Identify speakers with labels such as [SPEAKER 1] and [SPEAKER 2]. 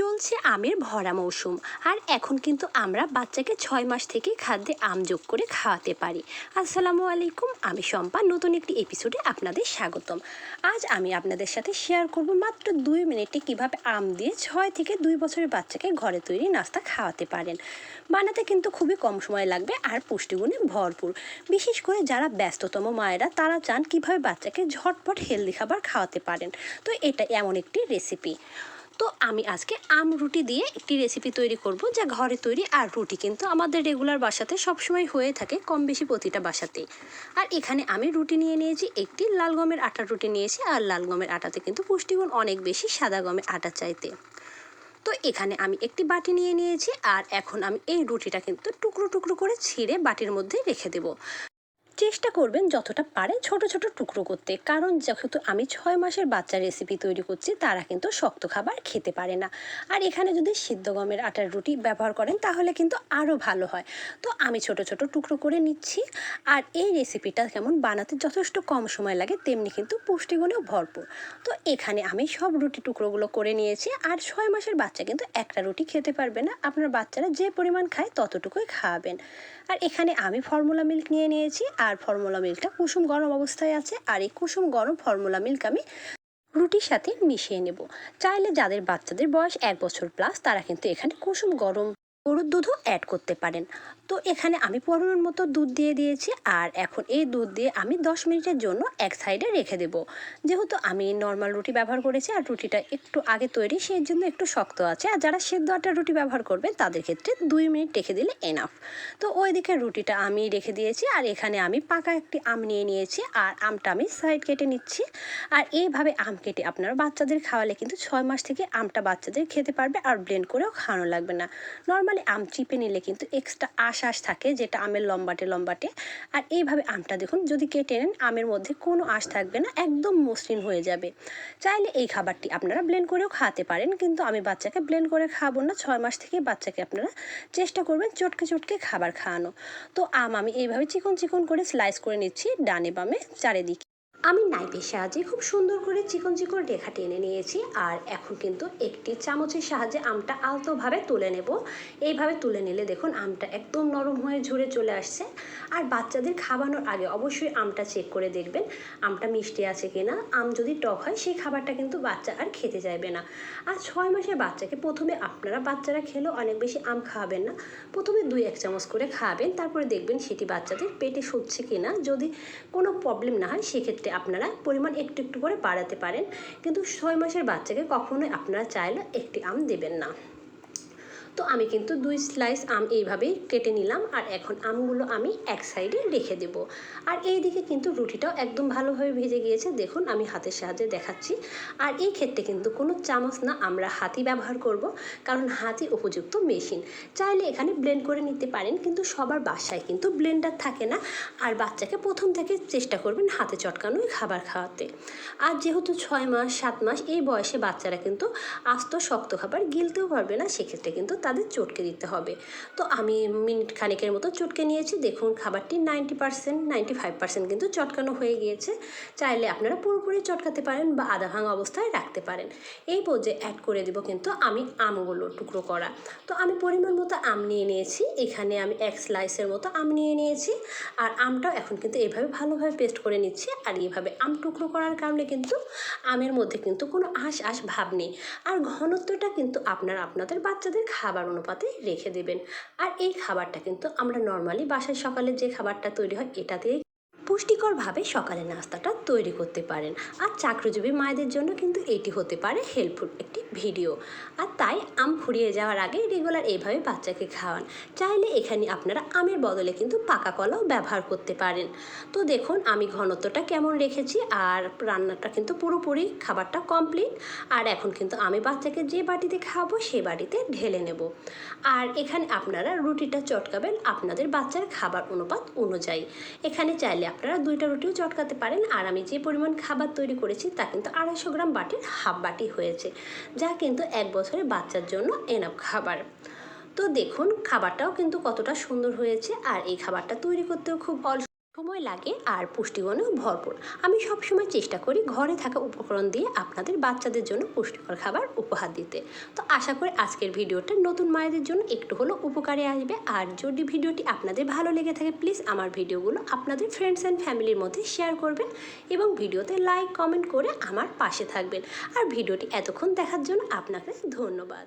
[SPEAKER 1] চলছে আমের ভরা মৌসুম। আর এখন কিন্তু আমরা বাচ্চাকে 6 মাস থেকে খাদ্যে আম যোগ করে খাওয়াতে পারি। আসসালামু আলাইকুম, আমি শম্পা, নতুন একটি এপিসোডে আপনাদের স্বাগতম। আজ আমি আপনাদের সাথে শেয়ার করব মাত্র 2 মিনিটে কিভাবে আম দিয়ে 6 থেকে 2 বছরের বাচ্চাকে ঘরে তৈরি নাস্তা খাওয়াতে পারেন। বানাতে কিন্তু খুবই কম সময় লাগবে আর পুষ্টিগুণে ভরপুর। বিশেষ করে যারা ব্যস্ততম মায়েরা তারা চান কিভাবে বাচ্চাকে ঝটপট হেলদি খাবার খাওয়াতে পারেন। তো এটা এমন একটি রেসিপি। তো আমি আজকে আম রুটি দিয়ে একটি রেসিপি তৈরি করব, যা ঘরে তৈরি। আর রুটি কিন্তু আমাদের রেগুলার বাসাতে সবসময় হয়ে থাকে, কম বেশি প্রতিটা বাসাতেই। আর এখানে আমি রুটি নিয়ে নিয়েছি, একটি লাল গমের আটার রুটি নিয়েছি। আর লাল গমের আটাতে কিন্তু পুষ্টিগুণ অনেক বেশি সাদা গমের আটার চাইতে। তো এখানে আমি একটি বাটি নিয়ে নিয়েছি, আর এখন আমি এই রুটিটা কিন্তু টুকরো টুকরো করে ছিঁড়ে বাটির মধ্যে রেখে দেবো। চেষ্টা করবেন যতটা পারে ছোট ছোট টুকরো করতে, কারণ যেহেতু আমি 6 মাসের বাচ্চার রেসিপি তৈরি করছি, তারা কিন্তু শক্ত খাবার খেতে পারে না। আর এখানে যদি সিদ্ধ গমের আটার রুটি ব্যবহার করেন তাহলে কিন্তু আরও ভালো হয়। তো আমি ছোট ছোট টুকরো করে নিচ্ছি। আর এই রেসিপিটা কেমন বানাতে যথেষ্ট কম সময় লাগে, তেমনি কিন্তু পুষ্টিগুণেও ভরপুর। তো এখানে আমি সব রুটি টুকরোগুলো করে নিয়েছি। আর 6 মাসের বাচ্চা কিন্তু একটা রুটি খেতে পারবে না, আপনার বাচ্চারা যে পরিমাণ খায় ততটুকুই খাওয়াবেন। আর এখানে আমি ফর্মুলা মিল্ক নিয়ে নিয়েছি, আর ফর্মুলা মিল্কটা কুসুম গরম অবস্থায় আছে। আর এই কুসুম গরম ফর্মুলা মিল্ক আমি রুটির সাথে মিশিয়ে নেব। চাইলে যাদের বাচ্চাদের বয়স 1 বছর প্লাস তারা কিন্তু এখানে কুসুম গরম গরুর দুধও অ্যাড করতে পারেন। তো এখানে আমি পরিমাণ মতো দুধ দিয়ে দিয়েছি। আর এখন এই দুধ দিয়ে আমি 10 মিনিটের জন্য এক সাইডে রেখে দেব। যেহেতু আমি নর্মাল রুটি ব্যবহার করেছি আর রুটিটা একটু আগে তৈরি, সেই জন্য একটু শক্ত আছে। আর যারা সেদ্ধ আটার রুটি ব্যবহার করবেন তাদের ক্ষেত্রে 2 মিনিট রেখে দিলে এনাফ। তো ওইদিকে রুটিটা আমি রেখে দিয়েছি, আর এখানে আমি পাকা একটি আম নিয়ে নিয়েছি। আর আমটা আমি সাইড কেটে নিচ্ছি। আর এইভাবে আম কেটে আপনারা বাচ্চাদের খাওয়ালে কিন্তু 6 মাস থেকে আমটা বাচ্চাদের খেতে পারবে, আর ব্লেন্ড করেও খাওয়ানো লাগবে না। নর্মালি আম চিপে নিলে কিন্তু এক্সট্রা আঁশ থাকে, যেটা আমের লম্বাটে লম্বাটে। আর এইভাবে আমটা দেখুন, যদি কেটে নেন আমের মধ্যে কোনো আঁশ থাকবে না, একদম মসৃণ হয়ে যাবে। চাইলে এই খাবারটি আপনারা ব্লেন্ড করেও খাওয়াতে পারেন, কিন্তু আমি বাচ্চাকে ব্লেন্ড করে খাওয়াবো না। 6 মাস থেকে বাচ্চাকে আপনারা চেষ্টা করবেন চটকে চটকে খাবার খাওয়ানো। তো আম আমি এইভাবে চিকন চিকন করে স্লাইস করে নিচ্ছি, ডানে বামে চারিদিকে। আমি নাইফের সাহায্যে খুব সুন্দর করে চিকন চিকন রেখা টেনে নিয়েছি। আর এখন কিন্তু একটি চামচের সাহায্যে আমটা আলতোভাবে তুলে নেব। এইভাবে তুলে নিলে দেখুন আমটা একদম নরম হয়ে ঝরে চলে আসছে। আর বাচ্চাদের খাওয়ানোর আগে অবশ্যই আমটা চেক করে দেখবেন আমটা মিষ্টি আছে কিনা। আম যদি টক হয় সেই খাবারটা কিন্তু বাচ্চা আর খেতে চাইবে না। আর 6 মাসের বাচ্চাকে প্রথমে আপনারা বাচ্চারা খেলেও অনেক বেশি আম খাওয়াবেন না, প্রথমে 2-1 চামচ করে খাওয়াবেন। তারপরে দেখবেন সেটি বাচ্চাদের পেটে সচ্ছে কিনা। যদি কোনো প্রবলেম না হয় সেক্ষেত্রে আপনারা পরিমাণ একটু একটু করে বাড়াতে পারেন, কিন্তু 6 মাসের বাচ্চাকে কখনোই আপনারা চাইলে একটি আম দেবেন না। তো আমি কিন্তু 2 স্লাইস আম এইভাবেই কেটে নিলাম। আর এখন আমগুলো আমি এক সাইডে রেখে দেব। আর এই দিকে কিন্তু রুটিটাও একদম ভালোভাবে ভেজে গিয়েছে, দেখুন আমি হাতের সাহায্যে দেখাচ্ছি। আর এই ক্ষেত্রে কিন্তু কোনো চামচ না, আমরা হাতই ব্যবহার করব, কারণ হাতই উপযুক্ত মেশিন। চাইলে এখানে ব্লেন্ড করে নিতে পারেন, কিন্তু সবার বাসায় কিন্তু ব্লেন্ডার থাকে না। আর বাচ্চাকে প্রথম থেকে চেষ্টা করবেন হাতে চটকানোই খাবার খাওয়াতে। আর যেহেতু 6 মাস 7 মাস এই বয়সে বাচ্চারা কিন্তু আস্ত শক্ত খাবার গিলতেও পারবে না, সেক্ষেত্রে কিন্তু তাদের চটকে দিতে হবে। তো আমি মিনিট খানেকের মতো চটকে নিয়েছি। দেখুন খাবারটি 90% 95% কিন্তু চটকানো হয়ে গিয়েছে। চাইলে আপনারা পুরোপুরি চটকাতে পারেন বা আধা ভাঙা অবস্থায় রাখতে পারেন। এই পর্যায়ে অ্যাড করে দেব কিন্তু আমি আমগুলো টুকরো করা। তো আমি পরিমাণ মতো আম নিয়ে নিয়েছি, এখানে আমি 1 স্লাইসের মতো আম নিয়ে নিয়েছি। আর আমটাও এখন কিন্তু এইভাবে ভালোভাবে পেস্ট করে নিচ্ছি। আর এইভাবে আম টুকরো করার কারণে কিন্তু আমের মধ্যে কিন্তু কোনো আঁশ ভাব নেই। আর ঘনত্বটা কিন্তু আপনারা আপনাদের বাচ্চাদের খাবার অনুপাতে রেখে দেবেন। আর এই খাবারটা কিন্তু আমরা নর্মালি বাসায় সকালে যে খাবারটা তৈরি হয় এটা দিয়ে পুষ্টিকরভাবে সকালে নাস্তাটা তৈরি করতে পারেন। আর চাকরিজীবী মায়েদের জন্য কিন্তু এটি হতে পারে হেল্পফুল একটি ভিডিও। আর তাই আম ফুরিয়ে যাওয়ার আগে রেগুলার এইভাবে বাচ্চাকে খাওয়ান। চাইলে এখানে আপনারা আমের বদলে কিন্তু পাকা কলাও ব্যবহার করতে পারেন। তো দেখুন আমি ঘনত্বটা কেমন রেখেছি, আর রান্নাটা কিন্তু পুরোপুরি খাবারটা কমপ্লিট। আর এখন কিন্তু আমি বাচ্চাকে যে বাটিতে খাওয়াবো সেই বাটিতে ঢেলে নেব। আর এখানে আপনারা রুটিটা চটকাবেন আপনাদের বাচ্চার খাবার অনুপাত অনুযায়ী। এখানে চাইলে আপনারা 2টা রুটিও চটকাতে পারেন। আর আমি যে পরিমাণ খাবার তৈরি করেছি তা কিন্তু 250 গ্রাম বাটির হাফ বাটি হয়েছে, যা কিন্তু 1 বছরের বাচ্চার জন্য এনাফ খাবার। তো দেখুন খাবারটাও কিন্তু কতটা সুন্দর হয়েছে। আর এই খাবারটা তৈরি করতেও খুব অল্প সময় লাগে আর পুষ্টিগুণেও ভরপুর। আমি সবসময় চেষ্টা করি ঘরে থাকা উপকরণ দিয়ে আপনাদের বাচ্চাদের জন্য পুষ্টিকর খাবার উপহার দিতে। তো আশা করি আজকের ভিডিওটা নতুন মায়েদের জন্য একটু হলেও উপকারে আসবে। আর যদি ভিডিওটি আপনাদের ভালো লেগে থাকে প্লিজ আমার ভিডিওগুলো আপনাদের ফ্রেন্ডস অ্যান্ড ফ্যামিলির মধ্যে শেয়ার করবেন এবং ভিডিওতে লাইক কমেন্ট করে আমার পাশে থাকবেন। আর ভিডিওটি এতক্ষণ দেখার জন্য আপনাকে ধন্যবাদ।